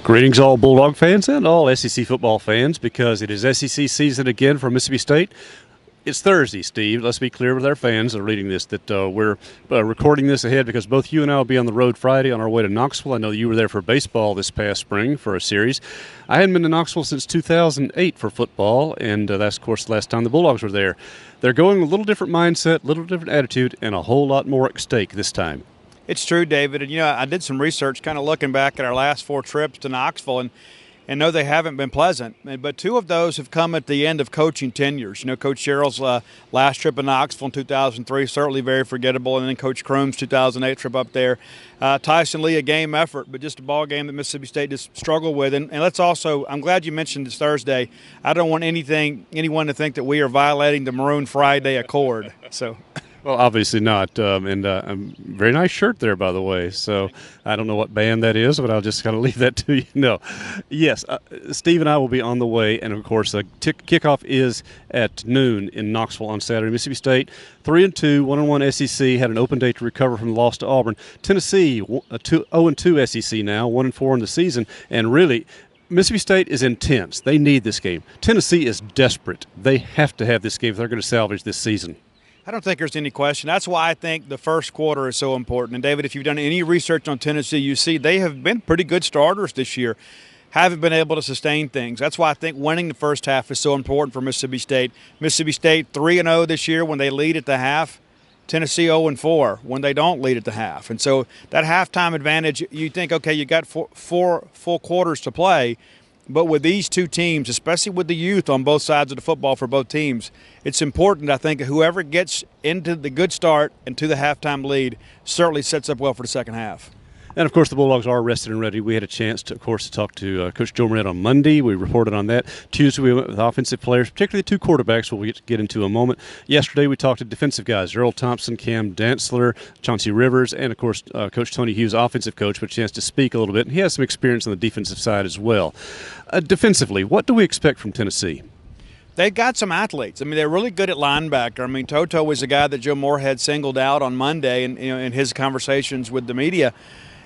Greetings, all Bulldog fans and all SEC football fans, because it is SEC season again for Mississippi State. It's Thursday, Steve. Let's be clear with our fans that are reading this that we're recording this ahead because both you and I will be on the road Friday on our way to Knoxville. I know you were there for baseball this past spring for a series. I hadn't been to Knoxville since 2008 for football, and that's, of course, the last time the Bulldogs were there. They're going with a little different mindset, a little different attitude, and a whole lot more at stake this time. It's true, David. And, I did some research kind of looking back at our last 4 trips to Knoxville and know they haven't been pleasant. But 2 of those have come at the end of coaching tenures. Coach Sherrill's last trip in Knoxville in 2003, certainly very forgettable. And then Coach Croom's 2008 trip up there. Tyson Lee, a game effort, but just a ball game that Mississippi State just struggled with. And let's also, I'm glad you mentioned this Thursday. I don't want anyone to think that we are violating the Maroon Friday Accord. So. Well, obviously not, and a very nice shirt there, by the way. So I don't know what band that is, but I'll just kind of leave that to you. No, yes, Steve and I will be on the way, and of course, the kickoff is at noon in Knoxville on Saturday. Mississippi State 3-2, 1-1 SEC, had an open day to recover from the loss to Auburn. Tennessee 0-2 SEC now, 1-4 in the season, and really. Mississippi State is intense. They need this game. Tennessee is desperate. They have to have this game if they're going to salvage this season. I don't think there's any question. That's why I think the first quarter is so important. And, David, if you've done any research on Tennessee, you see they have been pretty good starters this year, haven't been able to sustain things. That's why I think winning the first half is so important for Mississippi State. Mississippi State 3-0 this year when they lead at the half. Tennessee 0-4 when they don't lead at the half. And so that halftime advantage, you think, okay, you got four full quarters to play. But with these 2 teams, especially with the youth on both sides of the football for both teams, it's important, I think, whoever gets into the good start and to the halftime lead certainly sets up well for the second half. And, of course, the Bulldogs are rested and ready. We had a chance, to talk to Coach Joe Moret on Monday. We reported on that. Tuesday, we went with offensive players, particularly the 2 quarterbacks, we'll get into in a moment. Yesterday, we talked to defensive guys, Earl Thompson, Cam Dantzler, Chauncey Rivers, and, of course, Coach Tony Hughes, offensive coach, with a chance to speak a little bit. And he has some experience on the defensive side as well. Defensively, what do we expect from Tennessee? They've got some athletes. They're really good at linebacker. Toto was a guy that Joe Moorhead singled out on Monday in his conversations with the media.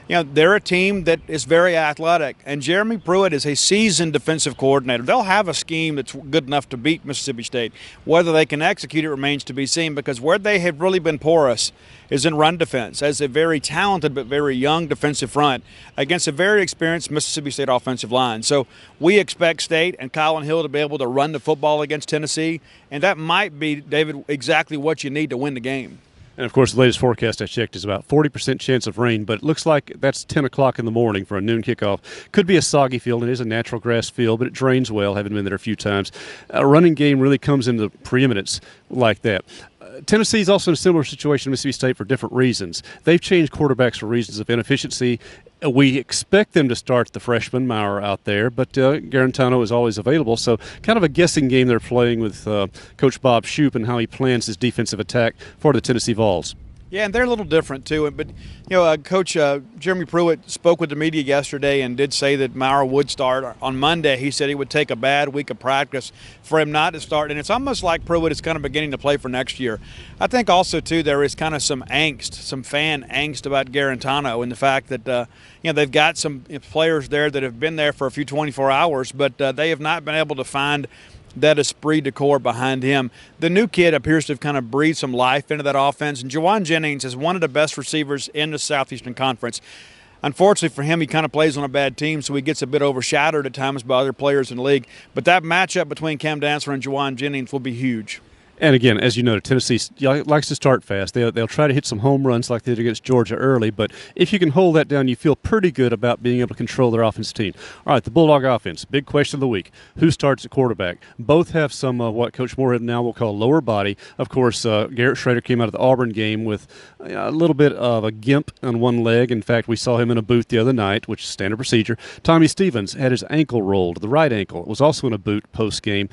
They're a team that is very athletic, and Jeremy Pruitt is a seasoned defensive coordinator. They'll have a scheme that's good enough to beat Mississippi State. Whether they can execute it remains to be seen, because where they have really been porous is in run defense, as a very talented but very young defensive front against a very experienced Mississippi State offensive line. So we expect State and Colin Hill to be able to run the football against Tennessee, and that might be, David, exactly what you need to win the game. And, of course, the latest forecast I checked is about 40% chance of rain, but it looks like that's 10 o'clock in the morning for a noon kickoff. Could be a soggy field. It is a natural grass field, but it drains well. Haven't been there a few times. A running game really comes into preeminence like that. Tennessee is also in a similar situation to Mississippi State for different reasons. They've changed quarterbacks for reasons of inefficiency. We expect them to start the freshman, Maurer, out there, but Garantano is always available. So kind of a guessing game they're playing with Coach Bob Shoop and how he plans his defensive attack for the Tennessee Vols. Yeah, and they're a little different, too. But, Coach Jeremy Pruitt spoke with the media yesterday and did say that Maurer would start. On Monday, he said he would take a bad week of practice for him not to start. And it's almost like Pruitt is kind of beginning to play for next year. I think also, too, there is kind of some angst, some fan angst about Garantano and the fact that, they've got some players there that have been there for a few 24 hours, but they have not been able to find that esprit de corps behind him. The new kid appears to have kind of breathed some life into that offense, and Juwan Jennings is one of the best receivers in the Southeastern Conference. Unfortunately for him, he kind of plays on a bad team, so he gets a bit overshadowed at times by other players in the league. But that matchup between Cam Dantzler and Juwan Jennings will be huge. And again, as you know, Tennessee likes to start fast. They'll try to hit some home runs like they did against Georgia early, but if you can hold that down, you feel pretty good about being able to control their offense team. All right, the Bulldog offense, big question of the week. Who starts at quarterback? Both have some what Coach Moorhead now will call lower body. Of course, Garrett Schrader came out of the Auburn game with a little bit of a gimp on one leg. In fact, we saw him in a boot the other night, which is standard procedure. Tommy Stevens had his ankle rolled, the right ankle. Was also in a boot post-game.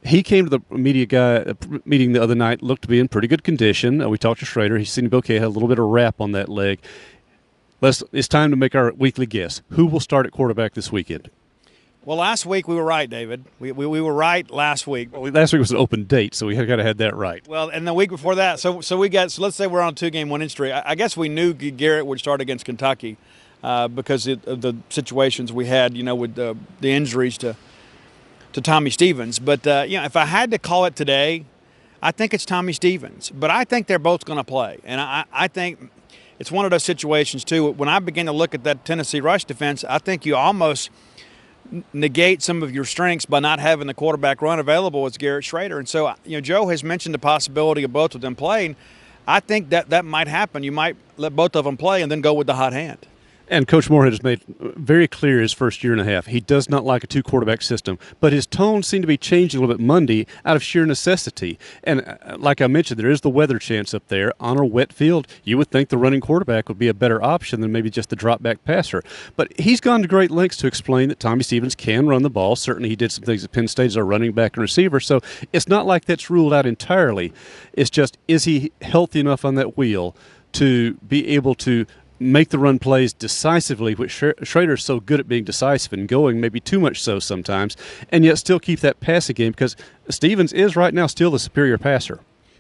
He came to the media meeting the other night, looked to be in pretty good condition. We talked to Schrader. He seemed okay, had a little bit of wrap on that leg. It's time to make our weekly guess. Who will start at quarterback this weekend? Well, last week we were right, David. We were right last week. Well, last week was an open date, so we got to have that right. Well, and the week before that, so let's say we're on a 2-game winning streak. I guess we knew Garrett would start against Kentucky. because of the situations we had, with the injuries to Tommy Stevens. But, if I had to call it today, I think it's Tommy Stevens. But I think they're both going to play. And I think it's one of those situations, too. When I begin to look at that Tennessee rush defense, I think you almost negate some of your strengths by not having the quarterback run available as Garrett Schrader. And so, Joe has mentioned the possibility of both of them playing. I think that might happen. You might let both of them play and then go with the hot hand. And Coach Moorhead has made very clear his first year and a half. He does not like a two-quarterback system, but his tone seemed to be changing a little bit Monday out of sheer necessity. And like I mentioned, there is the weather chance up there. On a wet field, you would think the running quarterback would be a better option than maybe just the drop-back passer. But he's gone to great lengths to explain that Tommy Stevens can run the ball. Certainly he did some things at Penn State as a running back and receiver, so it's not like that's ruled out entirely. It's just, is he healthy enough on that wheel to be able to make the run plays decisively, which Schrader's so good at being decisive and going, maybe too much so sometimes, and yet still keep that passing game, because Stevens is right now still the superior passer.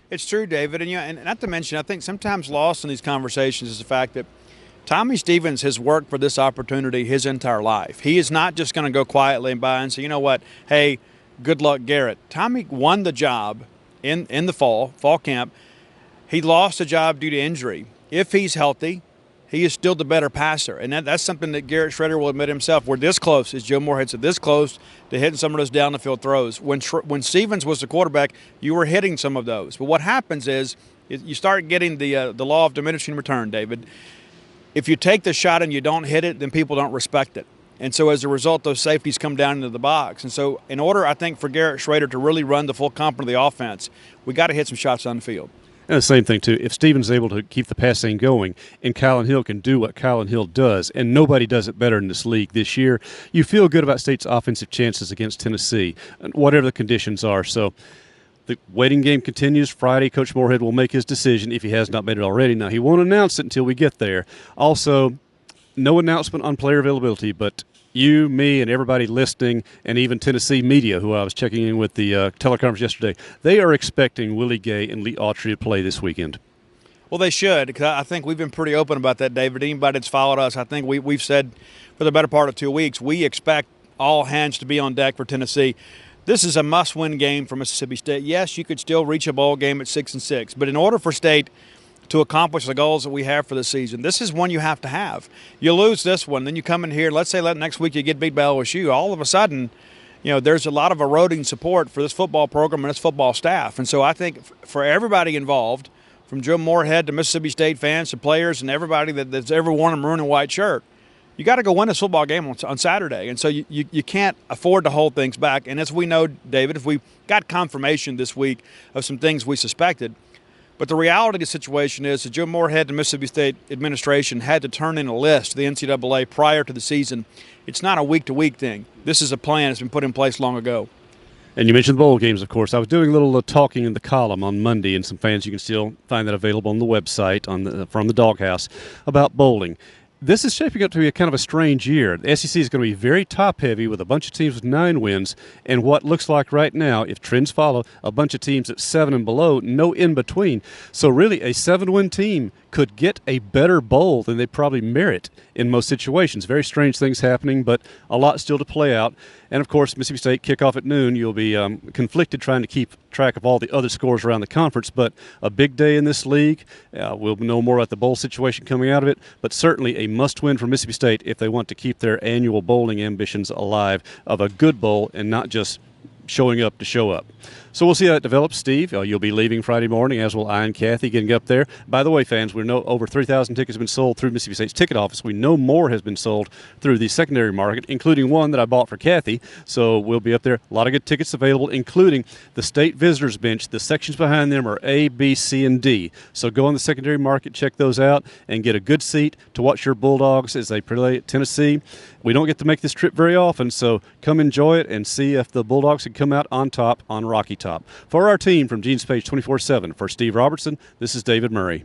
It's true, David, and not to mention, I think sometimes lost in these conversations is the fact that Tommy Stevens has worked for this opportunity his entire life. He is not just going to go quietly and by and say, you know what, hey, good luck, Garrett. Tommy won the job in the fall camp. He lost the job due to injury. If he's healthy, he is still the better passer, and that's something that Garrett Schrader will admit himself. We're this close, as Joe Moorhead said, this close to hitting some of those down-the-field throws. When Stevens was the quarterback, you were hitting some of those. But what happens is you start getting the law of diminishing return, David. If you take the shot and you don't hit it, then people don't respect it. And so as a result, those safeties come down into the box. And so in order, I think, for Garrett Schrader to really run the full complement of the offense, we got to hit some shots on the field. And the same thing, too. If Stevens is able to keep the passing going and Kylan Hill can do what Kylan Hill does, and nobody does it better in this league this year, you feel good about State's offensive chances against Tennessee, whatever the conditions are. So the waiting game continues. Friday, Coach Moorhead will make his decision if he has not made it already. Now, he won't announce it until we get there. Also, no announcement on player availability, but you, me, and everybody listening, and even Tennessee media, who I was checking in with the teleconference yesterday, they are expecting Willie Gay and Lee Autry to play this weekend. Well, they should, because I think we've been pretty open about that, David. Anybody that's followed us, I think we've said for the better part of 2 weeks, we expect all hands to be on deck for Tennessee. This is a must-win game for Mississippi State. Yes, you could still reach a bowl game at 6-6, but in order for State to accomplish the goals that we have for the season, this is one you have to have. You lose this one, then you come in here, let's say next week you get beat by LSU, all of a sudden, there's a lot of eroding support for this football program and this football staff. And so I think for everybody involved, from Joe Moorhead to Mississippi State fans to players and everybody that's ever worn a maroon and white shirt, you got to go win this football game on Saturday. And so you can't afford to hold things back. And as we know, David, if we got confirmation this week of some things we suspected, but the reality of the situation is that Joe Moorhead and Mississippi State administration had to turn in a list to the NCAA prior to the season. It's not a week-to-week thing. This is a plan that's been put in place long ago. And you mentioned the bowl games, of course. I was doing a little talking in the column on Monday, and some fans, you can still find that available on the website from the Doghouse, about bowling. This is shaping up to be a kind of a strange year. The SEC is going to be very top-heavy with a bunch of teams with 9 wins, and what looks like right now, if trends follow, a bunch of teams at 7 and below, no in-between. So really, a 7-win team could get a better bowl than they probably merit in most situations. Very strange things happening, but a lot still to play out. And, of course, Mississippi State kickoff at noon. You'll be conflicted trying to keep track of all the other scores around the conference, but a big day in this league. We'll know more about the bowl situation coming out of it, but certainly a must-win for Mississippi State if they want to keep their annual bowling ambitions alive of a good bowl and not just showing up to show up. So we'll see how that develops. Steve, you'll be leaving Friday morning, as will I and Kathy, getting up there. By the way, fans, we know over 3,000 tickets have been sold through Mississippi State's ticket office. We know more has been sold through the secondary market, including one that I bought for Kathy. So we'll be up there. A lot of good tickets available, including the state visitors bench. The sections behind them are A, B, C, and D. So go on the secondary market, check those out, and get a good seat to watch your Bulldogs as they play at Tennessee. We don't get to make this trip very often, so come enjoy it and see if the Bulldogs can come out on top on Rocky Top. For our team from Gene's Page 24/7, for Steve Robertson, this is David Murray.